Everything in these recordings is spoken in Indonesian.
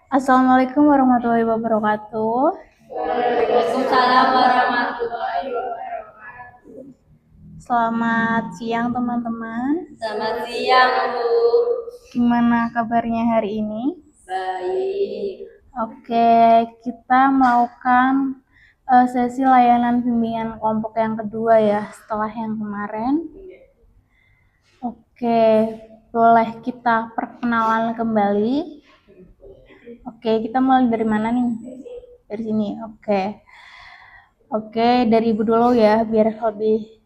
Assalamualaikum warahmatullahi wabarakatuh. Waalaikumsalam warahmatullahi wabarakatuh. Selamat siang teman-teman. Selamat siang, Bu. Gimana kabarnya hari ini? Baik. Oke, kita melakukan sesi layanan bimbingan kelompok yang kedua ya, setelah yang kemarin. Oke, boleh kita perkenalan kembali. Oke, kita mulai dari mana nih? Dari sini. Oke, dari Ibu dulu ya, biar lebih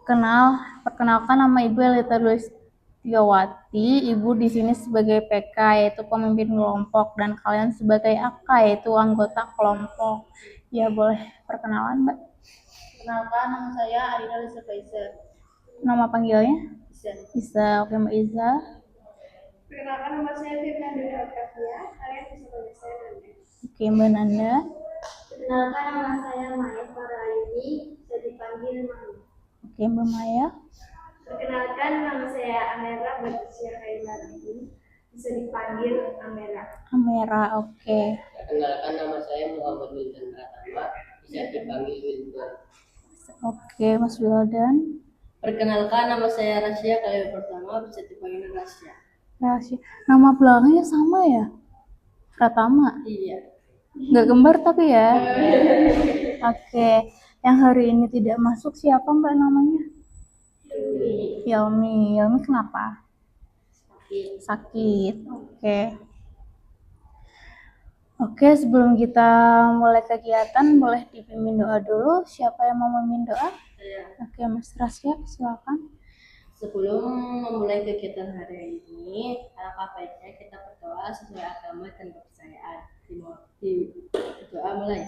kenal. Perkenalkan, nama Ibu Elita Tiawati. Ibu di sini sebagai PK yaitu pemimpin kelompok, dan kalian sebagai AK yaitu anggota kelompok. Ya, boleh perkenalan, Mbak. Kenalkan, nama saya Arina Lisa Faizer. Nama panggilnya? Isa. Isa. Oke, Mbak Isa. Perkenalkan, nama saya Firnanda Kavia. Kalian bisa panggil saya Nanda. Oke, Mbak Nanda. Perkenalkan, nama saya Maya Farayuni, bisa dipanggil Mami. Oke, Mbak Maya. Perkenalkan, nama saya Amera Batrisya Khairati, bisa dipanggil Amera. Amera. Oke. Perkenalkan, nama saya Muhammad Wildan Pratama, bisa dipanggil Wildan. Oke, Mas Wildan. Perkenalkan, nama saya Rasya Khalil Pertama, bisa dipanggil Rasya. Rahasia. Nama belakangnya sama ya? Pratama. Iya. Nggak gembar tapi ya. Oke, yang hari ini tidak masuk siapa Mbak namanya? Yelmi. Yelmi kenapa? Sakit. Oke, sebelum kita mulai kegiatan, boleh dipimpin doa dulu. Siapa yang mau memimpin doa? Oke, Mas Rasya, silakan. Sebelum memulai kegiatan hari ini, alangkah baiknya kita berdoa sesuai agama dan kepercayaan. Di doa mulai.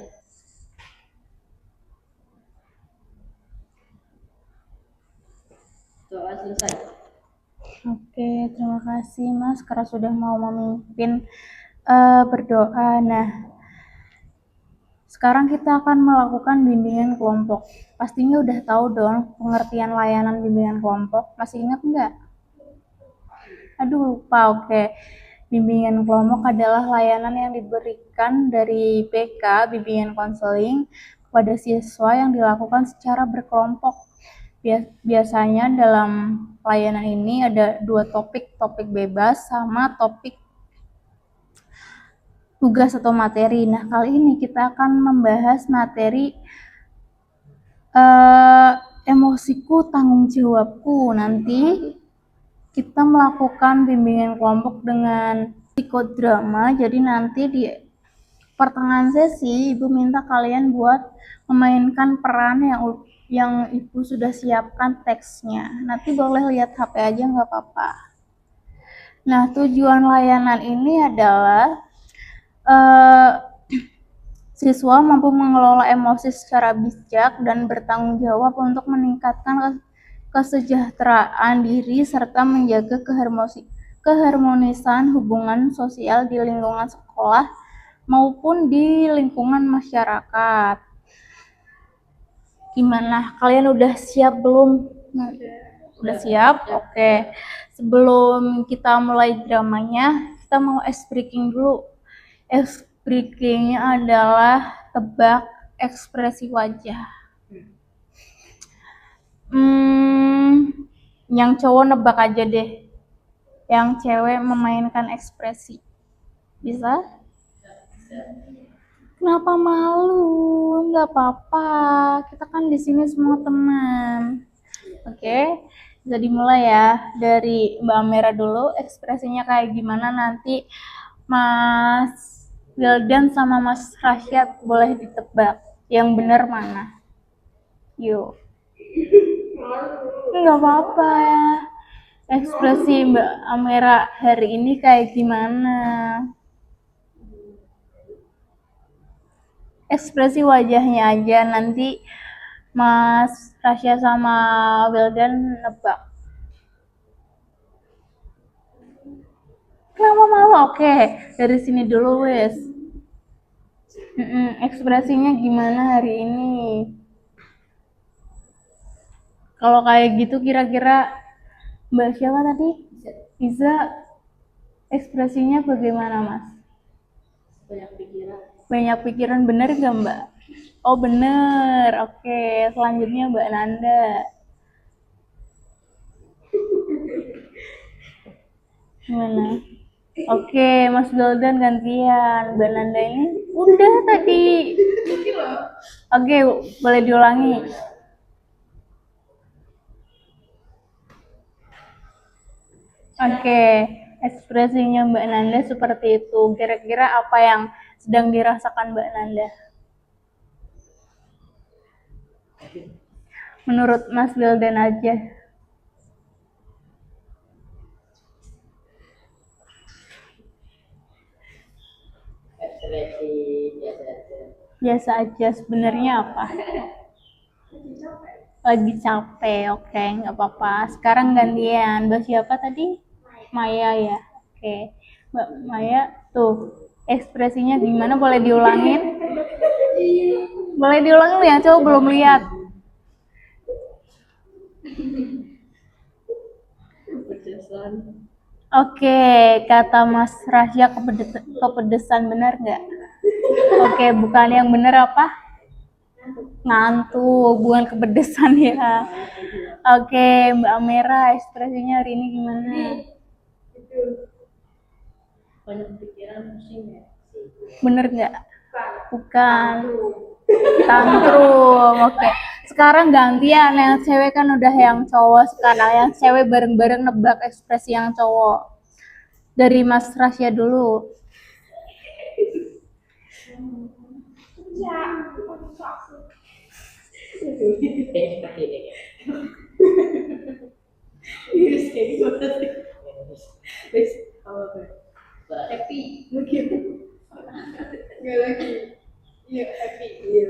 Doa selesai. Oke, terima kasih Mas karena sudah mau memimpin berdoa. Nah, sekarang kita akan melakukan bimbingan kelompok. Pastinya udah tahu dong pengertian layanan bimbingan kelompok. Masih ingat nggak? Aduh, lupa. Oke. Bimbingan kelompok adalah layanan yang diberikan dari BK, bimbingan konseling, kepada siswa yang dilakukan secara berkelompok. Biasanya dalam layanan ini ada dua topik bebas sama topik tugas atau materi. Nah, kali ini kita akan membahas materi emosiku tanggung jawabku. Nanti kita melakukan bimbingan kelompok dengan psikodrama. Jadi nanti di pertengahan sesi Ibu minta kalian buat memainkan peran yang Ibu sudah siapkan teksnya. Nanti boleh lihat HP aja nggak apa-apa. Nah, tujuan layanan ini adalah siswa mampu mengelola emosi secara bijak dan bertanggung jawab untuk meningkatkan kesejahteraan diri serta menjaga keharmonisan hubungan sosial di lingkungan sekolah maupun di lingkungan masyarakat. Gimana? Kalian udah siap belum? Udah siap? Oke. Sebelum kita mulai dramanya, kita mau ice breaking dulu. Ice breakingnya adalah tebak ekspresi wajah. Yang cowok nebak aja deh. Yang cewek memainkan ekspresi. Bisa? Kenapa malu? Nggak apa-apa. Kita kan di sini semua teman. Oke, bisa dimulai ya dari Mbak Mera dulu. Ekspresinya kayak gimana, nanti Mas Wildan sama Mas Rasyad boleh ditebak. Yang benar mana? Yuk. Nggak apa-apa ya. Ekspresi Mbak Amera hari ini kayak gimana? Ekspresi wajahnya aja, nanti Mas Rasya sama Wildan nebak. Kenapa malu? Oke, dari sini dulu wes. Ekspresinya gimana hari ini? Kalau kayak gitu kira-kira Mbak siapa tadi? Iza Ekspresinya bagaimana, Mas? banyak pikiran. Banyak pikiran, bener gak, Mbak? Oh, bener. Oke, selanjutnya Mbak Nanda. Gimana? Oke, Mas Golden gantian. Mbak Nanda ini udah tadi. Oke, boleh diulangi. Oke, ekspresinya Mbak Nanda seperti itu. Kira-kira apa yang sedang dirasakan Mbak Nanda? Menurut Mas Wildan aja. Ekspresi biasa aja. Biasa aja, sebenarnya apa? Lagi capek, oke, nggak apa-apa. Sekarang gantian, Mbak siapa tadi? Maya ya, oke. Mbak Maya, tuh, ekspresinya gimana? Boleh diulangin? Boleh diulangin ya, coba belum lihat. Kepedesan. Oke, kata Mas Rasya kepedesan, benar nggak? Oke, bukan yang benar apa? Ngantuk, bukan kepedesan ya. Oke, Mbak Amera, ekspresinya hari ini gimana? Banyak pikiran, pusing ya. Bener nggak? Bukan. Tantrum, oke. Sekarang gantian, yang cewek kan udah yang cowok, sekarang yang cewek bareng-bareng nebak ekspresi yang cowok. Dari Mas Rasya dulu. Seperti ini. Wis kayak gimana sih? Wis apa tuh? Happy. Nggak lagi. Iya happy. Iya.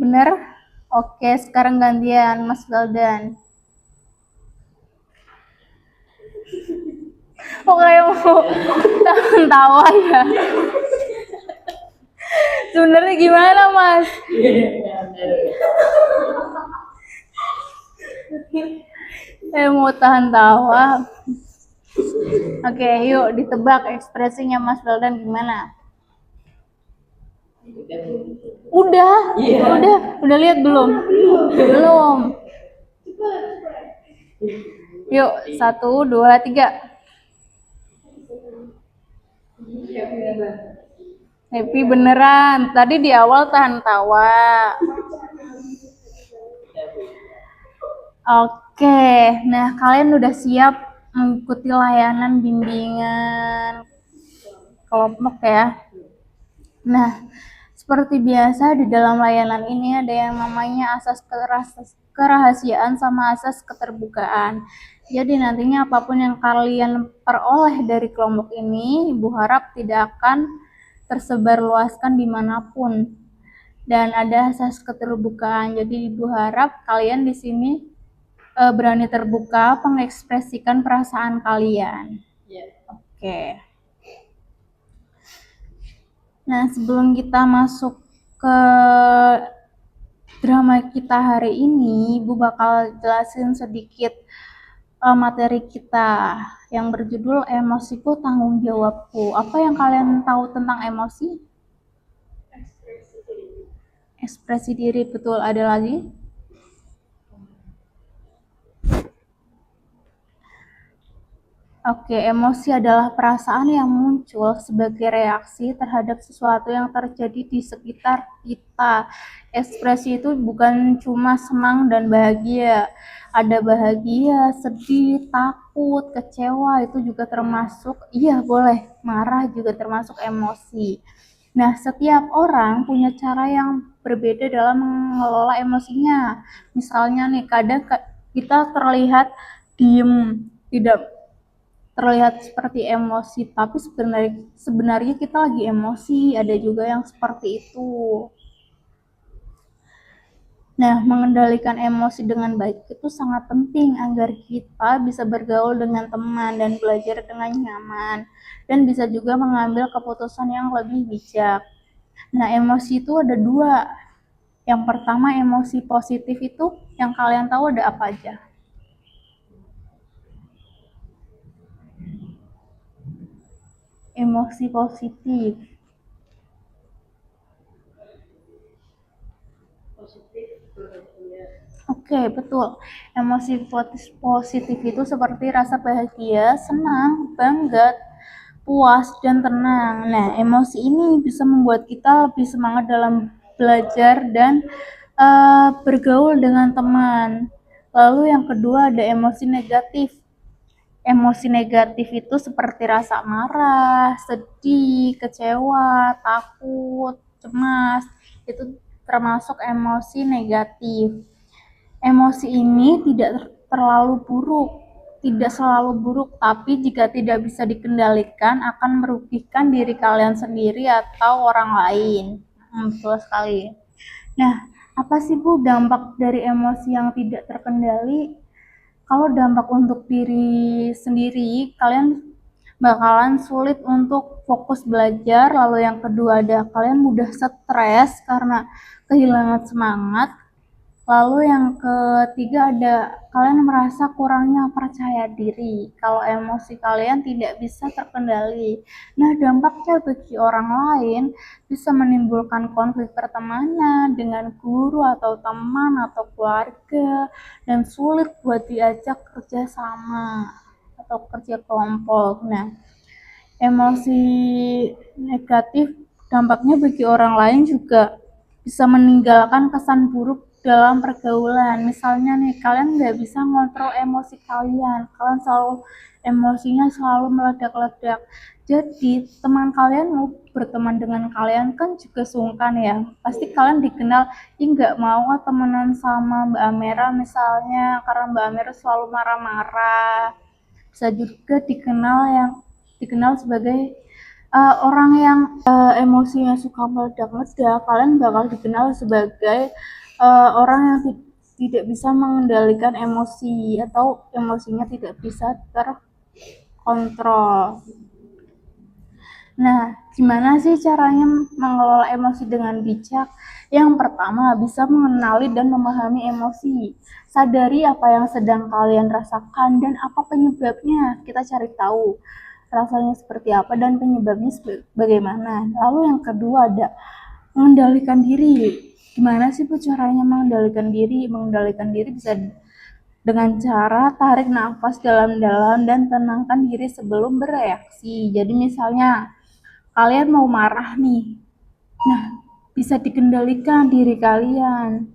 Bener? Oke, sekarang gantian Mas Galdan. Oh, kayak mau tawa ya. Sebenarnya gimana, Mas? Saya mau tahan tawa. Oke, yuk ditebak ekspresinya Mas Galdan gimana? Udah, udah lihat belum? Belum. Yuk, 1, 2, 3. Happy beneran. Tadi di awal tahan tawa. Oke, nah kalian udah siap mengikuti layanan bimbingan kelompok ya. Nah, seperti biasa di dalam layanan ini ada yang namanya asas kerahasiaan sama asas keterbukaan. Jadi nantinya apapun yang kalian peroleh dari kelompok ini, Ibu harap tidak akan tersebarluaskan dimanapun. Dan ada asas keterbukaan. Jadi Ibu harap kalian di sini berani terbuka mengekspresikan perasaan kalian. Oke. Nah, sebelum kita masuk ke drama kita hari ini, Ibu bakal jelasin sedikit materi kita yang berjudul Emosiku Tanggung Jawabku. Apa yang kalian tahu tentang emosi? Ekspresi diri, betul. Ada lagi? Oke, emosi adalah perasaan yang muncul sebagai reaksi terhadap sesuatu yang terjadi di sekitar kita. Ekspresi itu bukan cuma senang dan bahagia. Ada bahagia, sedih, takut, kecewa, itu juga termasuk, iya boleh, marah juga termasuk emosi. Nah, setiap orang punya cara yang berbeda dalam mengelola emosinya. Misalnya nih, kadang kita terlihat diem, tidak terlihat seperti emosi, tapi sebenarnya kita lagi emosi. Ada juga yang seperti itu. Nah, mengendalikan emosi dengan baik itu sangat penting agar kita bisa bergaul dengan teman dan belajar dengan nyaman, dan bisa juga mengambil keputusan yang lebih bijak. Nah, emosi itu ada dua. Yang pertama, emosi positif itu yang kalian tahu ada apa aja? emosi positif. Positif ya. Oke, betul. Emosi positif itu seperti rasa bahagia, senang, bangga, puas, dan tenang. Nah, emosi ini bisa membuat kita lebih semangat dalam belajar dan bergaul dengan teman. Lalu yang kedua ada emosi negatif. Emosi negatif itu seperti rasa marah, sedih, kecewa, takut, cemas. Itu termasuk emosi negatif. Emosi ini tidak selalu buruk, tapi jika tidak bisa dikendalikan akan merugikan diri kalian sendiri atau orang lain. Betul sekali. Nah, apa sih Bu dampak dari emosi yang tidak terkendali? Kalau dampak untuk diri sendiri, kalian bakalan sulit untuk fokus belajar. Lalu yang kedua ada kalian mudah stres karena kehilangan semangat. Lalu yang ketiga ada kalian merasa kurangnya percaya diri kalau emosi kalian tidak bisa terkendali. Nah, dampaknya bagi orang lain bisa menimbulkan konflik pertemanan dengan guru atau teman atau keluarga dan sulit buat diajak kerja sama atau kerja kelompok. Nah, emosi negatif dampaknya bagi orang lain juga bisa meninggalkan kesan buruk dalam pergaulan. Misalnya nih, kalian nggak bisa ngontrol emosi kalian selalu emosinya selalu meledak-ledak. Jadi teman kalian mau berteman dengan kalian kan juga sungkan ya. Pasti kalian dikenal, nggak mau temenan sama Mbak Amera misalnya karena Mbak Amera selalu marah-marah. Bisa juga dikenal sebagai orang yang emosinya suka meledak-ledak. Kalian bakal dikenal sebagai orang yang tidak bisa mengendalikan emosi atau emosinya tidak bisa terkontrol. Nah, gimana sih caranya mengelola emosi dengan bijak? Yang pertama, bisa mengenali dan memahami emosi. Sadari apa yang sedang kalian rasakan dan apa penyebabnya. Kita cari tahu rasanya seperti apa dan penyebabnya bagaimana. Lalu yang kedua ada mengendalikan diri. Gimana sih Bu caranya mengendalikan diri? Mengendalikan diri bisa dengan cara tarik nafas dalam-dalam dan tenangkan diri sebelum bereaksi. Jadi misalnya kalian mau marah nih, nah bisa dikendalikan diri kalian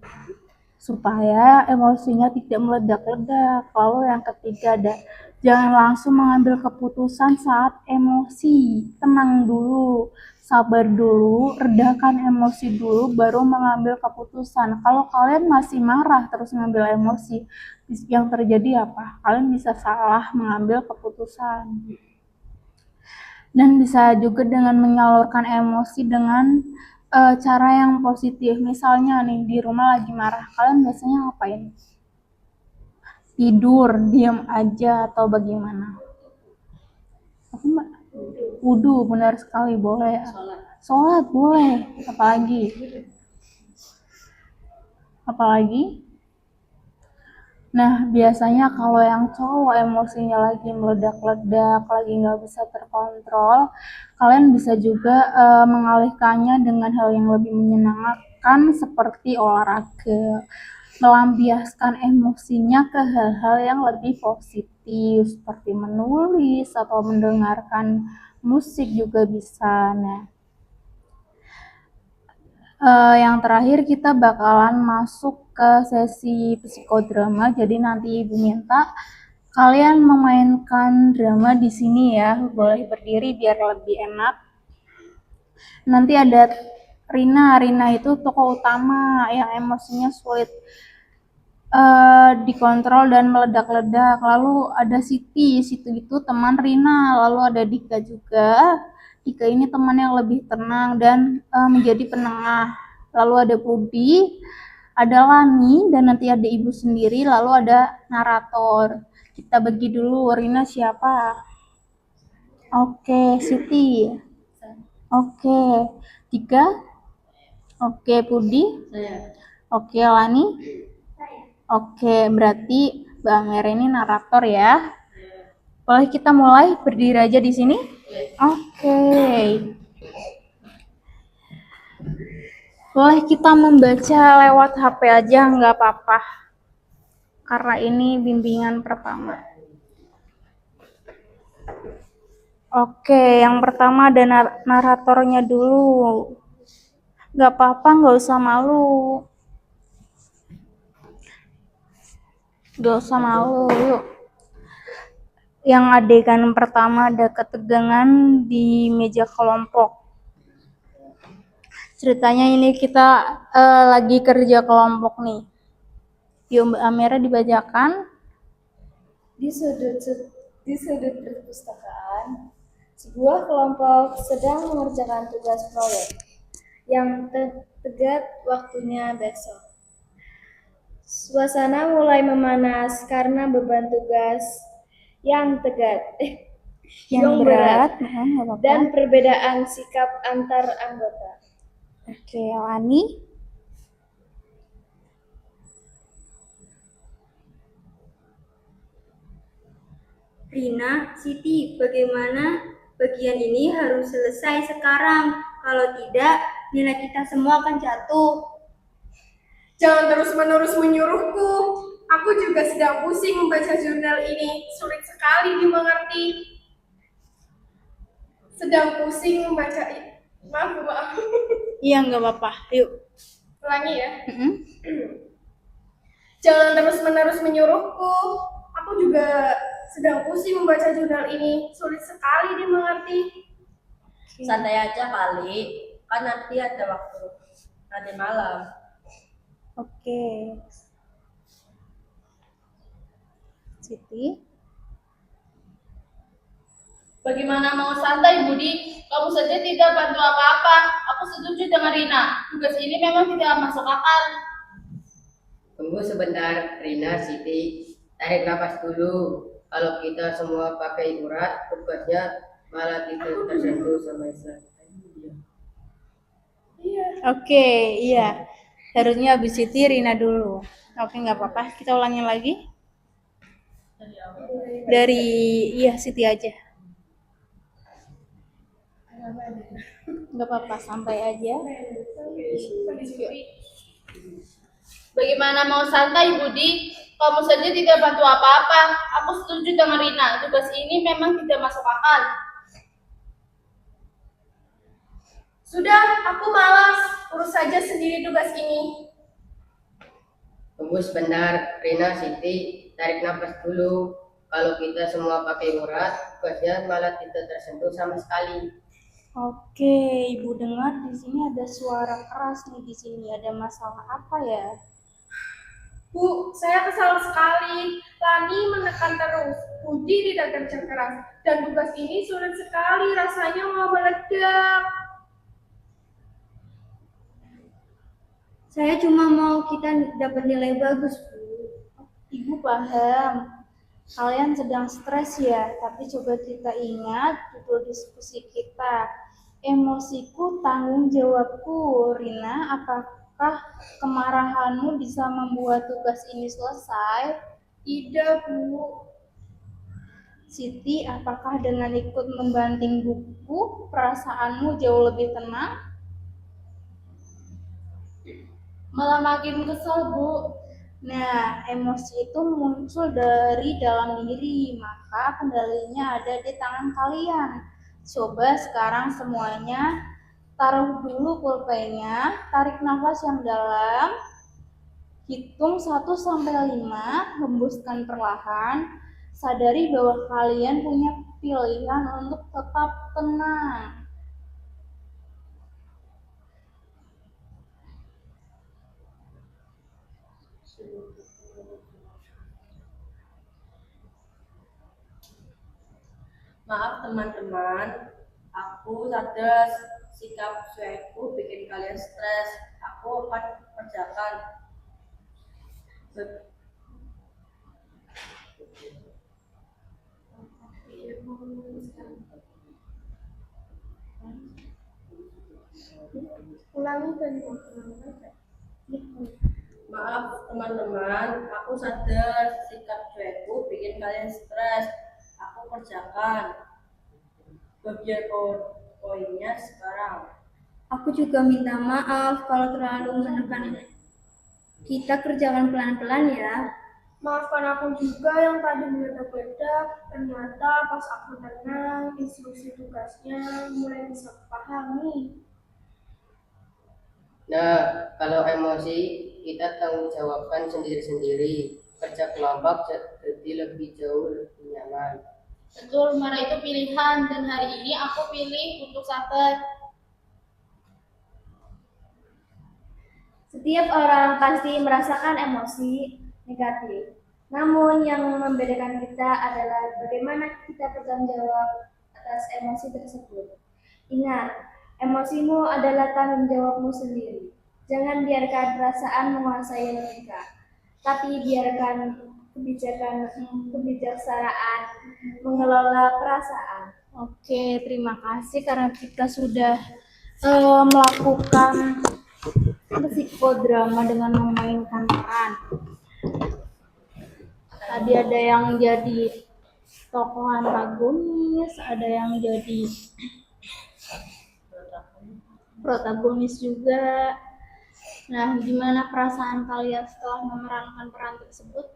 supaya emosinya tidak meledak-ledak. Lalu yang ketiga ada jangan langsung mengambil keputusan saat emosi. Tenang dulu, sabar dulu, redakan emosi dulu baru mengambil keputusan. Kalau kalian masih marah terus mengambil emosi, yang terjadi apa? Kalian bisa salah mengambil keputusan. Dan bisa juga dengan menyalurkan emosi dengan cara yang positif. Misalnya nih di rumah lagi marah, kalian biasanya ngapain? Tidur, diam aja atau bagaimana? Apa Mbak? Wudhu, benar sekali, boleh. Sholat boleh. Apalagi? Nah, biasanya kalau yang cowok emosinya lagi meledak-ledak, lagi nggak bisa terkontrol, kalian bisa juga mengalihkannya dengan hal yang lebih menyenangkan seperti olahraga. Melampiaskan emosinya ke hal-hal yang lebih positif seperti menulis atau mendengarkan musik juga bisa. Nah, yang terakhir kita bakalan masuk ke sesi psikodrama. Jadi nanti Ibu minta kalian memainkan drama di sini ya. Boleh berdiri biar lebih enak. Nanti ada Rina. Rina itu tokoh utama yang emosinya sulit dikontrol dan meledak-ledak. Lalu ada Siti. Siti itu teman Rina. Lalu ada Dika juga. Dika ini teman yang lebih tenang dan menjadi penengah. Lalu ada Budi, ada Lani, dan nanti ada Ibu sendiri, lalu ada narator. Kita bagi dulu, Rina siapa? Oke, Siti. Oke, Dika? Oke, Budi? Saya. Oke, Lani? Oke, berarti Mbak Amer ini narator ya. Boleh kita mulai berdiri aja di sini? Oke. Boleh kita membaca lewat HP aja, nggak apa-apa. Karena ini bimbingan pertama. Oke, yang pertama ada naratornya dulu. Nggak apa-apa, nggak usah malu. Nggak usah malu, yuk. Yang adegan pertama ada ketegangan di meja kelompok. Ceritanya ini kita lagi kerja kelompok nih. Yuk Mbak Amira dibacakan. Di sudut perpustakaan, sebuah kelompok sedang mengerjakan tugas proyek yang tegak waktunya besok. Suasana mulai memanas karena beban tugas yang yang berat nggak apa-apa. dan perbedaan sikap antar anggota. Oke, Lani. Rina, Siti, bagaimana bagian ini harus selesai sekarang? Kalau tidak, nilai kita semua akan jatuh. Jangan terus-menerus menyuruhku. Aku juga sedang pusing membaca jurnal ini. Sulit sekali dimengerti. Sedang pusing membaca ini. Maaf. Iya, nggak apa-apa. Yuk. Ulangi ya. Jangan terus-menerus menyuruhku. Aku juga sedang pusing membaca jurnal ini. Sulit sekali dimengerti. Santai aja kali, kan nanti ada waktu nanti malam. Oke. Siti. Bagaimana mau santai, Budi? Kamu saja tidak bantu apa-apa. Aku setuju dengan Rina. Tugas ini memang tidak masuk akal. Tunggu sebentar, Rina, Siti. Tarik nafas dulu. Kalau kita semua pakai urat, tugasnya malah tidak tersentuh sama sekali. Oke, iya. Harusnya habis Siti, Rina dulu. Oke, nggak apa-apa. Kita ulangin lagi. Dari, Siti aja. Nggak apa-apa, santai aja. Bagaimana mau santai, Budi? Kamu saja tidak bantu apa-apa. Aku setuju dengan Rina. Tugas ini memang tidak masuk akal. Sudah, aku malas. Urus saja sendiri tugas ini. Tunggu sebentar, Rina, Siti. Tarik nafas dulu. Kalau kita semua pakai urat, tugasnya malah tidak tersentuh sama sekali. Oke, Ibu dengar di sini ada suara keras nih di sini. Ada masalah apa ya? Bu, saya kesal sekali. Lani menekan terus. Budi tidak kerja keras. Dan tugas ini sulit sekali. Rasanya mau meledak. Saya cuma mau kita dapat nilai bagus, Bu. Ibu paham. Kalian sedang stres ya, tapi coba kita ingat judul diskusi kita. Emosiku tanggung jawabku. Rina, apakah kemarahanmu bisa membuat tugas ini selesai? Tidak, Bu. Siti, apakah dengan ikut membanting buku, perasaanmu jauh lebih tenang? Malah makin kesal, Bu. Nah, emosi itu muncul dari dalam diri, maka kendalinya ada di tangan kalian. Coba sekarang semuanya taruh dulu pulpennya, tarik nafas yang dalam, hitung 1 sampai 5, hembuskan perlahan, sadari bahwa kalian punya pilihan untuk tetap tenang. Maaf teman-teman, aku sadar sikap cuekku bikin kalian stres. Aku akan kerjakan. Ulangi tadi. Maaf teman-teman, aku sadar sikap cuekku bikin kalian stres. Aku kerjakan bagian poinnya sekarang. Aku juga minta maaf kalau terlalu menekan. Kita kerjakan pelan-pelan ya. Maafkan aku juga yang tadi meledak-ledak. Ternyata pas aku tenang, instruksi tugasnya mulai bisa kupahami. Nah, kalau emosi kita tanggung jawabkan sendiri-sendiri. Kerja kelompok jadi lebih jauh lebih nyaman. Betul, marah itu pilihan dan hari ini aku pilih untuk sabar. Setiap orang pasti merasakan emosi negatif. Namun yang membedakan kita adalah bagaimana kita bertanggung jawab atas emosi tersebut. Ingat, emosimu adalah tanggung jawabmu sendiri. Jangan biarkan perasaan menguasai logika, tapi biarkan kebijaksanaan mengelola perasaan. Oke, terima kasih karena kita sudah melakukan psikodrama dengan memainkan peran. Tadi ada yang jadi tokoh antagonis, ada yang jadi protagonis juga. Nah, gimana perasaan kalian setelah memerankan peran tersebut?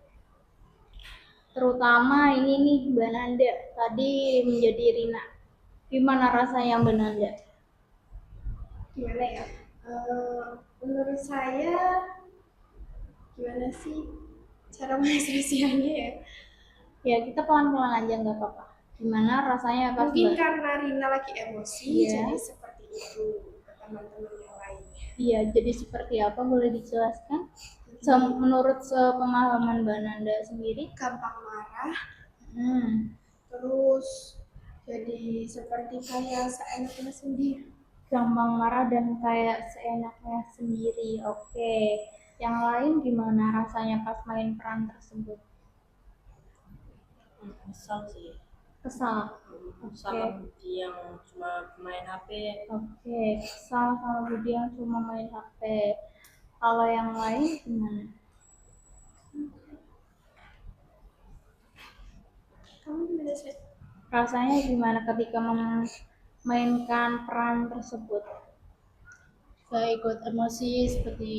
Terutama ini nih, Mbak Nanda tadi menjadi Rina. Gimana rasanya Mbak Nanda? Gimana ya? Menurut saya, gimana sih cara mengekspresikannya ya? Ya, kita pelan-pelan aja nggak apa-apa. Gimana rasanya pas Mungkin Mbak? karena Rina lagi emosi, Iya. jadi seperti itu ke teman-teman yang lainnya. Iya, jadi seperti apa boleh dijelaskan? Menurut sepemahaman Mbak Nanda sendiri? Gampang marah, Hmm, terus jadi seperti kayak seenaknya sendiri. gampang marah dan kayak seenaknya sendiri. Oke. Yang lain gimana rasanya pas main peran tersebut? Kesal sih. Kesal. Sama Budi yang cuma main HP. Oke, kesal sama Budi yang cuma main HP. Kalau yang lain gimana? Kamu gimana sih? Rasanya gimana ketika memainkan peran tersebut? Saya ikut emosi seperti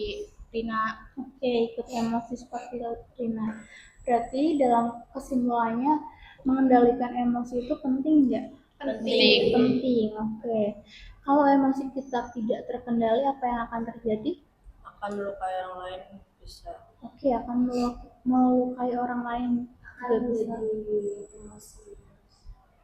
Rina. Oke, ikut emosi seperti Rina. Berarti dalam kesimpulannya mengendalikan emosi itu penting nggak? Penting. Penting, oke. Kalau emosi kita tidak terkendali, apa yang akan terjadi? Akan melukai orang lain bisa. Oke, akan melukai orang lain juga bisa.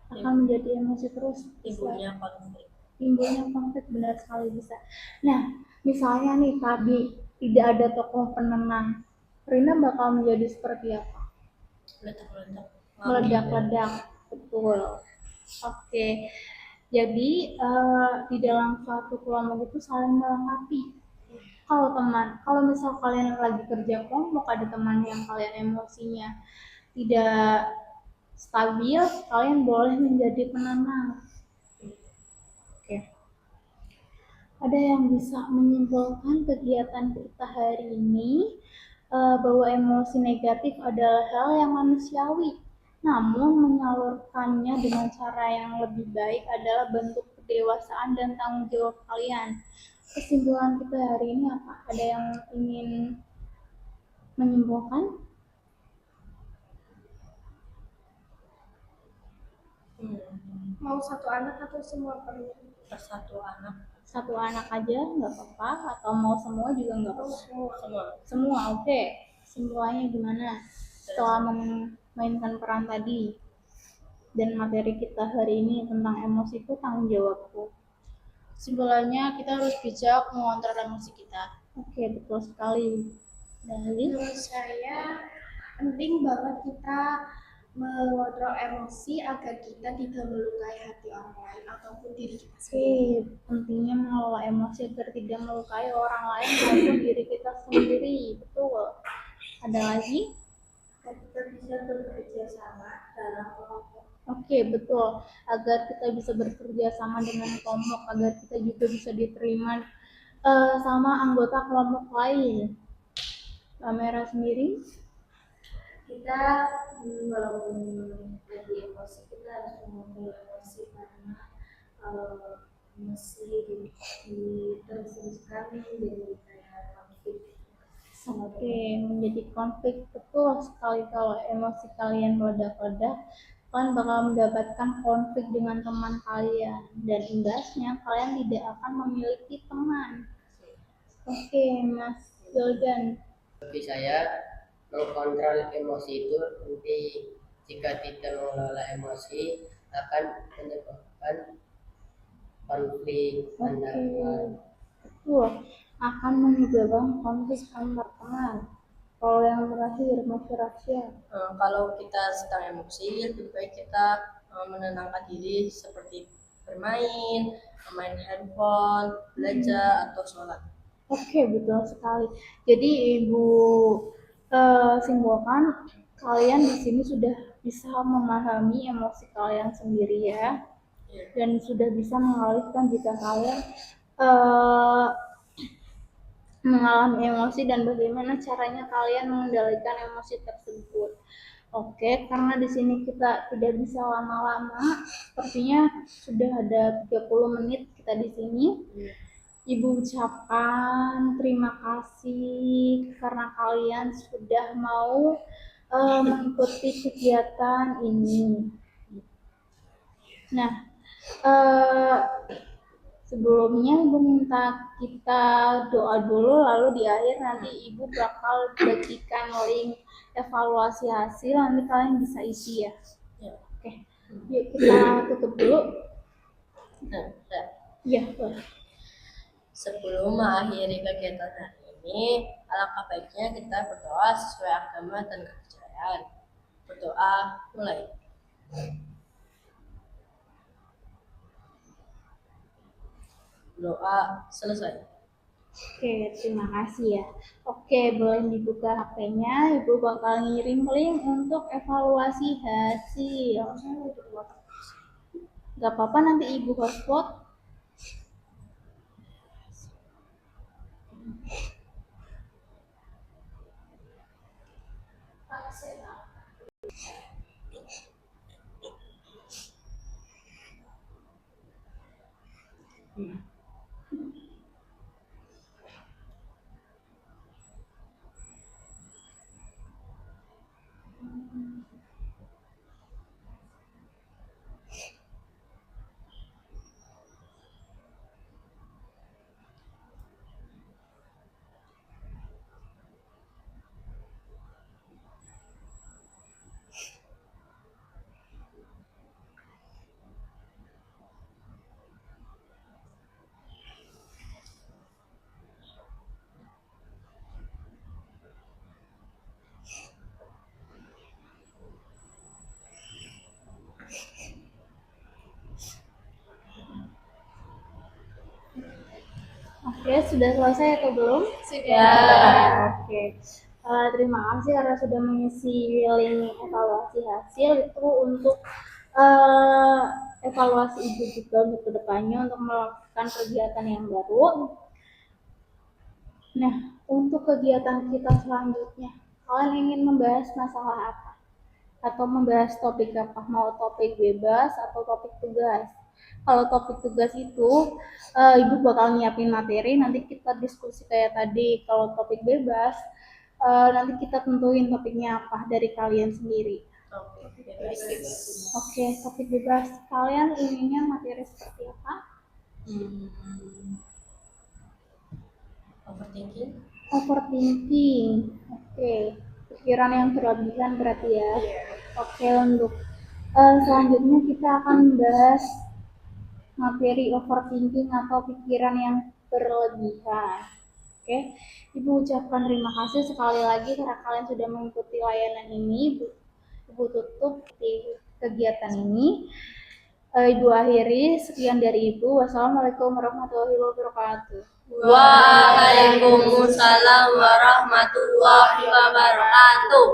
Akan menjadi emosi terus. Bisa. Timbulnya konflik. Timbulnya konflik, benar sekali bisa. Nah, misalnya nih tadi tidak ada tokoh penenang, Rina bakal menjadi seperti apa? Meledak-meledak. Meledak-ledak, betul. Oke, jadi di dalam suatu kelompok itu saling melengkapi. Kalau misal kalian lagi kerja kelompok, ada teman yang kalian emosinya tidak stabil, kalian boleh menjadi penenang. Oke. Ada yang bisa menyimpulkan kegiatan kita hari ini bahwa emosi negatif adalah hal yang manusiawi. Namun menyalurkannya dengan cara yang lebih baik adalah bentuk kedewasaan dan tanggung jawab kalian. Kesimpulan kita hari ini apa? Ada yang ingin menyimpulkan? Mau satu anak atau semua perlu? Satu anak. Satu anak aja nggak apa-apa, atau mau semua juga nggak apa-apa? Semua. Semua, oke. Kesimpulannya gimana setelah memainkan peran tadi dan materi kita hari ini tentang emosi itu tanggung jawabku? Kesimpulannya kita harus bijak mengontrol emosi kita. Oke, betul sekali. Dari Menurut saya penting banget kita mengontrol emosi agar kita tidak melukai hati orang lain ataupun diri kita sendiri. pentingnya mengelola emosi agar tidak melukai orang lain maupun diri kita sendiri. Betul. Ada lagi? Kita bisa bekerja sama dalam kelompok. Oke, betul. Agar kita bisa bekerja sama dengan kelompok, agar kita juga bisa diterima sama anggota kelompok lain. Kamera sendiri? Kita walaupun lagi emosi, kita kita harus mengontrol emosi karena emosi terus-terusan menjadi kayak konflik. Oke, menjadi konflik. Betul sekali, kalau emosi kalian meledak-ledak, kalian bakal mendapatkan konflik dengan teman kalian, dan imbasnya kalian tidak akan memiliki teman. Oke, Mas Jordan. Bagi saya, mengkontrol emosi itu penting. Jika tidak mengelola emosi, akan menyebabkan konflik antar teman. Betul, akan menyebabkan konflik antar teman. Kalau yang terakhir, Mas Rasya. Kalau kita sedang emosi, lebih baik kita menenangkan diri seperti bermain, main handphone, belajar, atau sholat. Oke, betul sekali. Jadi Ibu simpulkan, kalian di sini sudah bisa memahami emosi kalian sendiri ya, dan sudah bisa mengalihkan jika kalian mengalami emosi dan bagaimana caranya kalian mengendalikan emosi tersebut. Oke, karena di sini kita tidak bisa lama-lama, sepertinya sudah ada 30 menit kita di sini. Ibu ucapkan terima kasih karena kalian sudah mau mengikuti kegiatan ini. Nah, sebelumnya Ibu minta kita doa dulu, lalu di akhir nanti Ibu bakal bagikan link evaluasi hasil, nanti kalian bisa isi ya. Oke, yuk kita tutup dulu. Ya, boleh. Sebelum mengakhiri kegiatan hari ini, alangkah baiknya kita berdoa sesuai agama dan kepercayaan. Berdoa mulai. Doa selesai. Oke, terima kasih ya. Oke, boleh dibuka HP-nya. Ibu bakal ngirim link untuk evaluasi hasil. Gak apa-apa, nanti Ibu hotspot. Oke, sudah selesai atau belum? Sudah. Oke. Terima kasih karena sudah mengisi link evaluasi hasil itu untuk evaluasi Ibu juga untuk kedepannya untuk melakukan kegiatan yang baru. Nah, untuk kegiatan kita selanjutnya, kalian ingin membahas masalah apa? Atau membahas topik apa? Mau topik bebas atau topik tugas? Kalau topik tugas itu, Ibu bakal nyiapin materi, nanti kita diskusi kayak tadi. Kalau topik bebas, nanti kita tentuin topiknya apa dari kalian sendiri. Oke, topik bebas. Kalian inginnya materi seperti apa? Overthinking. Overthinking. Oke, pikiran yang berlebihan berarti ya. Oke, untuk selanjutnya kita akan membahas materi overthinking atau pikiran yang berlebihan. Oke, Ibu ucapkan terima kasih sekali lagi karena kalian sudah mengikuti layanan ini. Ibu tutup di kegiatan ini. Ibu akhiri, sekian dari Ibu. Wassalamualaikum warahmatullahi wabarakatuh. Waalaikumsalam warahmatullahi wabarakatuh.